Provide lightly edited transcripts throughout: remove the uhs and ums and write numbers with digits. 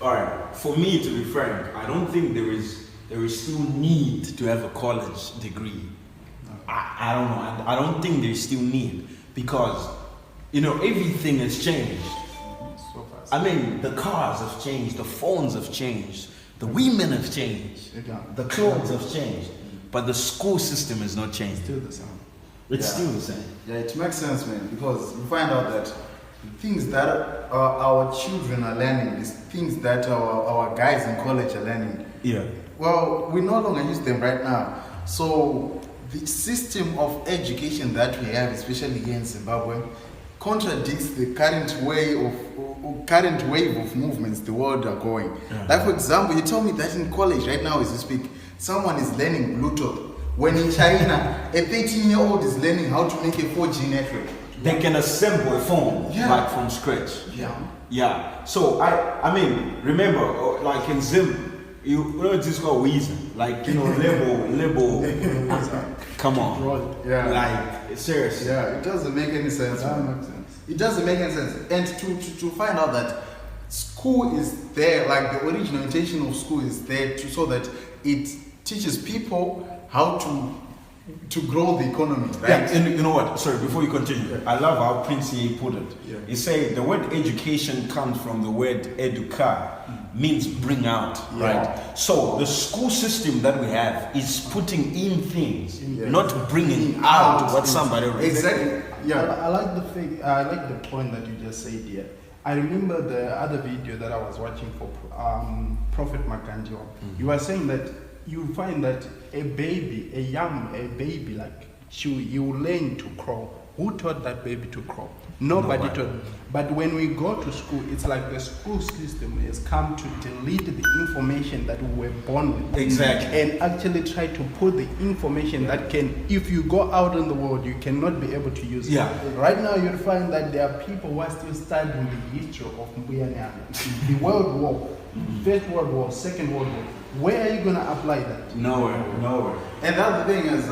All right. For me, to be frank, I don't think there is still need to have a college degree. I don't know. I don't think there's still need because everything has changed. So fast. I mean, the cars have changed, the phones have changed, the women have changed, the clothes have changed, but the school system has not changed. Still the same. It's still the same. Yeah, it makes sense, man, because we find out that things that our children are learning, these things that our guys in college are learning, Yeah. well, we no longer use them right now. So the system of education that we have, especially here in Zimbabwe, contradicts the current wave of movements the world are going. Yeah. Like, for example, you told me that in college right now as you speak, someone is learning Bluetooth. When in China, a 13-year-old is learning how to make a 4G network. They can assemble a phone Yeah. like from scratch. Yeah. Yeah. So I mean, remember, like in Zim, you know it's called Weezer. Like, label. Come on. Yeah. Like, seriously. Yeah, it doesn't make any sense. That man. makes sense. It doesn't make any sense. And to find out that school is there, like the original intention of school is there so that it teaches people how to grow the economy, right? Yeah, and you know what? Sorry, before you continue, I love how Prince E put it. Yeah. He said the word education comes from the word educar, means bring out, Yeah. right? So the school system that we have is putting in things, Yeah. not bringing Bringing out out what things. somebody wrote. Exactly. Yeah. I like the thing. I like the point that you just said here. I remember the other video that I was watching for Prophet Makandiwa. You were saying that you find that a baby like you learn to crawl. Who taught that baby to crawl? Nobody taught. But when we go to school, it's like the school system has come to delete the information that we were born with. Exactly. And actually try to put the information that can, if you go out in the world, you cannot be able to use it. Yeah. Right now, you'll find that there are people who are still studying the history of Mbuyanyana, the World War, First World War, Second World War. Where are you going to apply that? Nowhere. And the other thing is,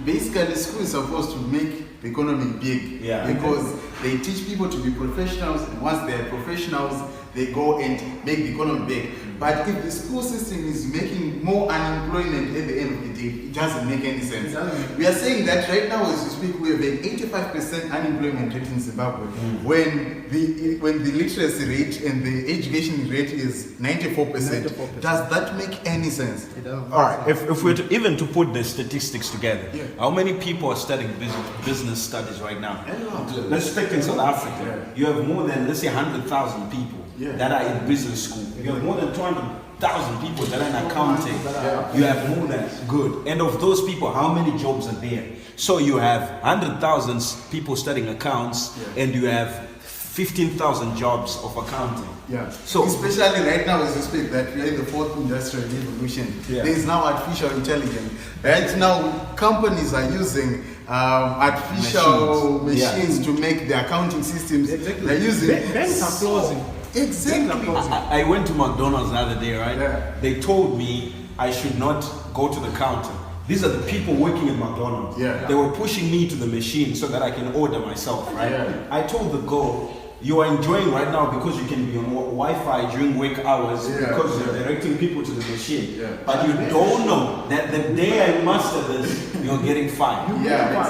basically, school is supposed to make the economy big. Yeah. Because they teach people to be professionals, and once they are professionals, they go and make the economy big. But if the school system is making more unemployment at the end of the day, it doesn't make any sense. We are saying that right now, as we speak, we have an 85% unemployment rate in Zimbabwe, when the literacy rate and the education rate is 94%. 94%. Does that make any sense? It doesn't. All right, if we're even to put the statistics together, Yeah. how many people are studying business studies right now? A lot. Let's take in South Africa. You have more than, let's say, 100,000 people that are in business school. You have more than 200,000 people that are in accounting. You have more than good. And of those people, how many jobs are there? So you have 100,000 people studying accounts, and you have 15,000 jobs of accounting. Yeah. So especially right now, as we speak, that we are in the fourth industrial revolution. Yeah. There is now artificial intelligence. Right now, companies are using artificial machines to make the accounting systems. Exactly. They're using. Banks are closing. Exactly. I went to McDonald's the other day, right? Yeah. They told me I should not go to the counter. These are the people working at McDonald's. Yeah. They were pushing me to the machine so that I can order myself, right? Yeah. I told the girl, you are enjoying right now because you can be on Wi-Fi during work hours because you're directing people to the machine. Yeah. But you don't know that the day I master this, you're getting fired. Yeah,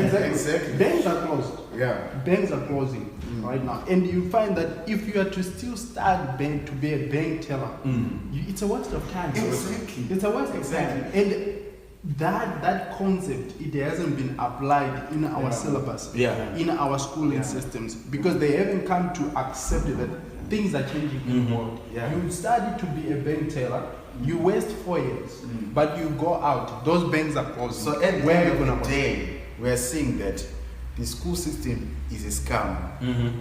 Exactly. exactly. Banks are closed. Yeah. Banks are closing right now, and you find that if you are to still start bank to be a bank teller, it's a waste of time. Exactly. It's a waste of time, and that concept, it hasn't been applied in our syllabus, in our schooling systems, because they haven't come to accept that things are changing in the world. You study to be a bank teller, you waste 4 years, but you go out, those banks are closed. So at the where are end you of gonna the work? day, we are seeing that the school system is a scam.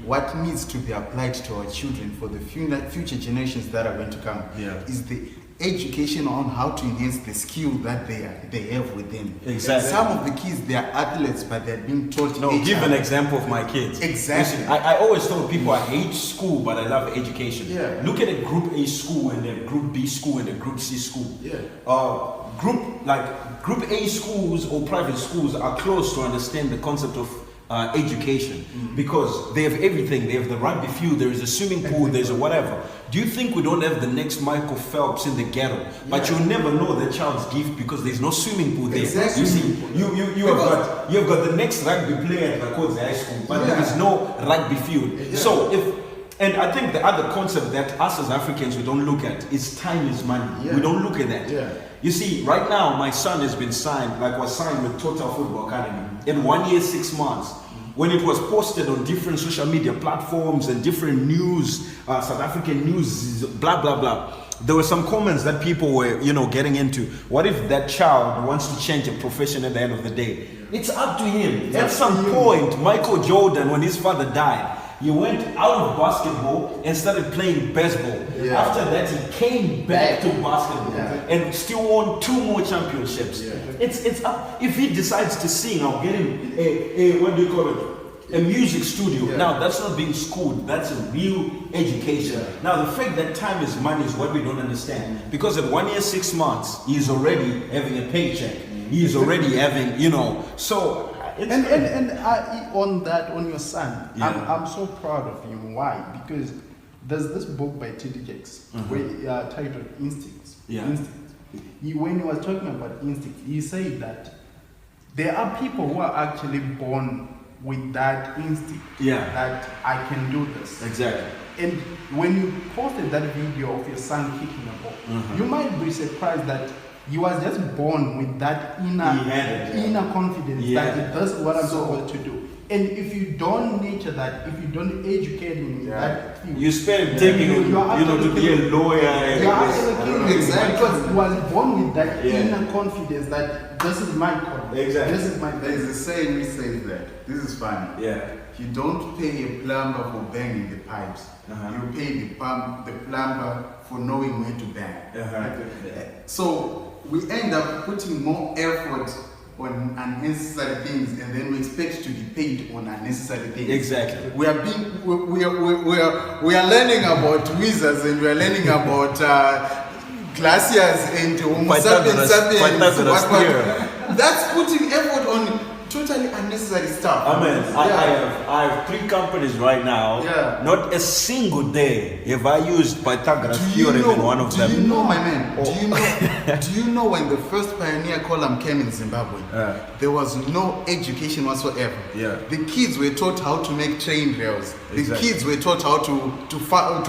What needs to be applied to our children for the future generations that are going to come is the education on how to enhance the skill that they have within. Exactly. Some of the kids, they are athletes, but they're being taught. No, give an example of my kids. Exactly. Listen, I always tell people I hate school, but I love education. Yeah. Look at a Group A school and a Group B school and a Group C school. Yeah. Group A schools or private schools are close to understand the concept of education because they have everything. They have the rugby field, there is a swimming pool, there's a whatever. Do you think we don't have the next Michael Phelps in the ghetto? But you'll never know the child's gift because there's no swimming pool there. Exactly. You see, you have got the next rugby player at Lakoze High School, but there is no rugby field. So and I think the other concept that us as Africans we don't look at is time is money. We don't look at that. You see, right now my son has been signed, was signed with Total Football Academy in 1 year, 6 months. When it was posted on different social media platforms and different news, South African news, blah blah blah, there were some comments that people were, getting into. What if that child wants to change a profession at the end of the day? It's up to him. At some point, Michael Jordan, when his father died, he went out of basketball and started playing baseball. After that, he came back to basketball and still won 2 more championships. It's up. If he decides to sing, I'll get him a what do you call it? A music studio. Now, that's not being schooled. That's a real education. Now, the fact that time is money is what we don't understand. Because at 1 year, 6 months, he's already having a paycheck. He's already having, so... on your son, I'm so proud of him. Why? Because there's this book by T.D. Jakes titled Instincts. When he was talking about instincts, he said that there are people who are actually born with that instinct that I can do this. Exactly. And when you posted that video of your son kicking a ball, you might be surprised that he was just born with that inner confidence that that's what I'm supposed to do. And if you don't nurture that, if you don't educate him in that field, you spend taking him, to be a lawyer. You are actually killing him because he was born with that inner confidence that this is my calling. Exactly. This is my. There's a saying which says that this is funny. You don't pay a plumber for banging the pipes. You pay the plumber for knowing where to bang. So we end up putting more effort on unnecessary things, and then we expect to be paid on unnecessary things. Exactly. We are learning about wizards, and we are learning about glaciers and Homo sapiens. That's putting effort on totally unnecessary stuff. I have 3 companies right now. Not a single day have I used Pythagoras theorem in one of them. Do you know, my man? Do you know when the first pioneer column came in Zimbabwe? There was no education whatsoever. The kids were taught how to make train rails. The kids were taught how to farm.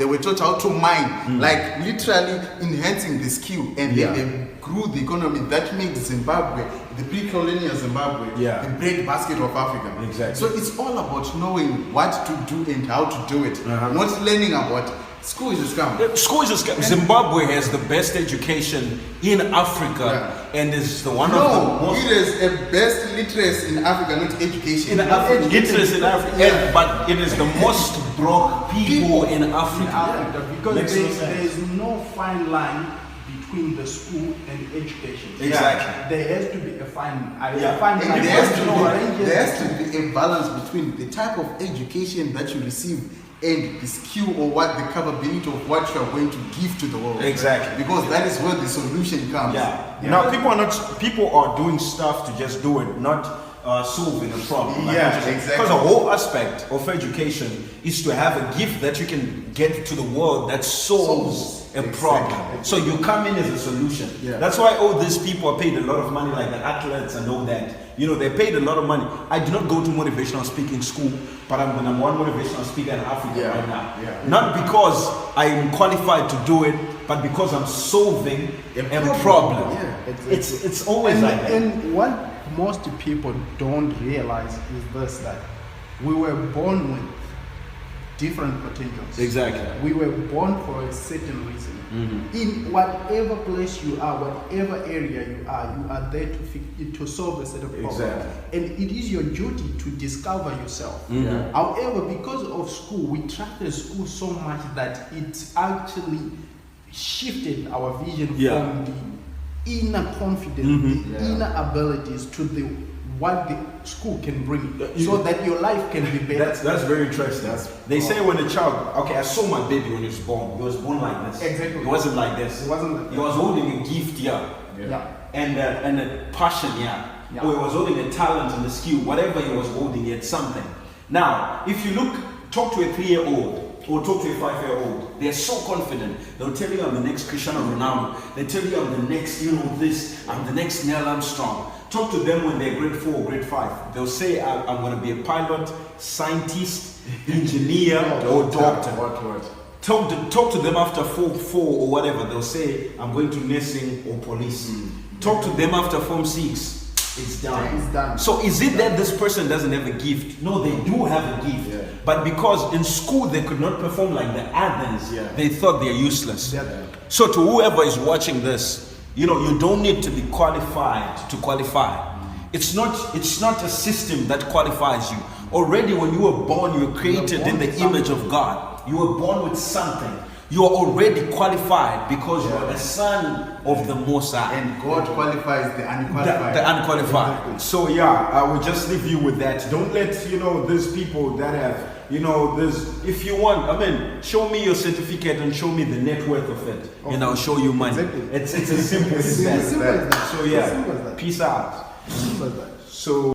They were taught how to mine. Like literally enhancing the skill, and then they grew the economy that made Zimbabwe, the pre-colonial Zimbabwe, the breadbasket of Africa. Exactly. So it's all about knowing what to do and how to do it, not learning about school is a scam. School is a scam. Zimbabwe has the best education in Africa, and is the one of the most. It is a best literacy in Africa, not education. Literacy in Africa, but it is the most broke people in Africa. Because there is no fine line between the school and education. Exactly. There has to be a fine line. There has to be a balance between the type of education that you receive and the skill or what the capability of what you are going to give to the world. Exactly. Because that is where the solution comes. Now people are doing stuff to just do it, not solving a problem. Exactly. Because the whole aspect of education is to have a gift that you can get to the world that solves a problem. So you come in as a solution. That's why all these people are paid a lot of money, like the athletes and all that. They're paid a lot of money. I do not go to motivational speaking school, but I'm the number 1 motivational speaker in Africa right now. Not because I'm qualified to do it, but because I'm solving a problem. It's always like that. And what most people don't realize is this, that we were born with different potentials. Exactly. We were born for a certain reason. In whatever place you are, whatever area you are there to solve a set of problems. And it is your duty to discover yourself. However, because of school, we trusted school so much that it actually shifted our vision from the inner confidence, the inner abilities to what the school can bring, so that your life can be better. That's very interesting. They say when a child, I saw my baby when he was born. He was born like this. Exactly. He wasn't like this. It wasn't like he was holding a gift, and a passion, Yeah. or he was holding a talent and a skill, whatever he was holding, he had something. Now, if you talk to a 3-year-old or talk to a 5-year-old, they're so confident. They'll tell you I'm the next Cristiano Ronaldo. They tell you I'm the next, this, I'm the next Neil Armstrong. Talk to them when they're grade 4 or grade 5. They'll say I'm going to be a pilot, scientist, engineer, or doctor. Talk to them after 4 or whatever. They'll say I'm going to nursing or police. Talk to them after Form 6. It's done. It's done. So is it that this person doesn't have a gift? No, they do have a gift. Yeah. But because in school they could not perform like the others, they thought they're useless. Yeah. So to whoever is watching this, you don't need to be qualified to qualify. It's not a system that qualifies you. Already when you were born, you were created in the image of God. You were born with something. You are already qualified because you are the son of the Most High. And God qualifies the unqualified. The unqualified. Exactly. So yeah, I will just leave you with that. Don't let these people that have this. If you want, show me your certificate and show me the net worth of it, and I'll show you money. Exactly. It's as simple as that. Simple as that. So yeah, Simple as that. peace out. Simple as that. So.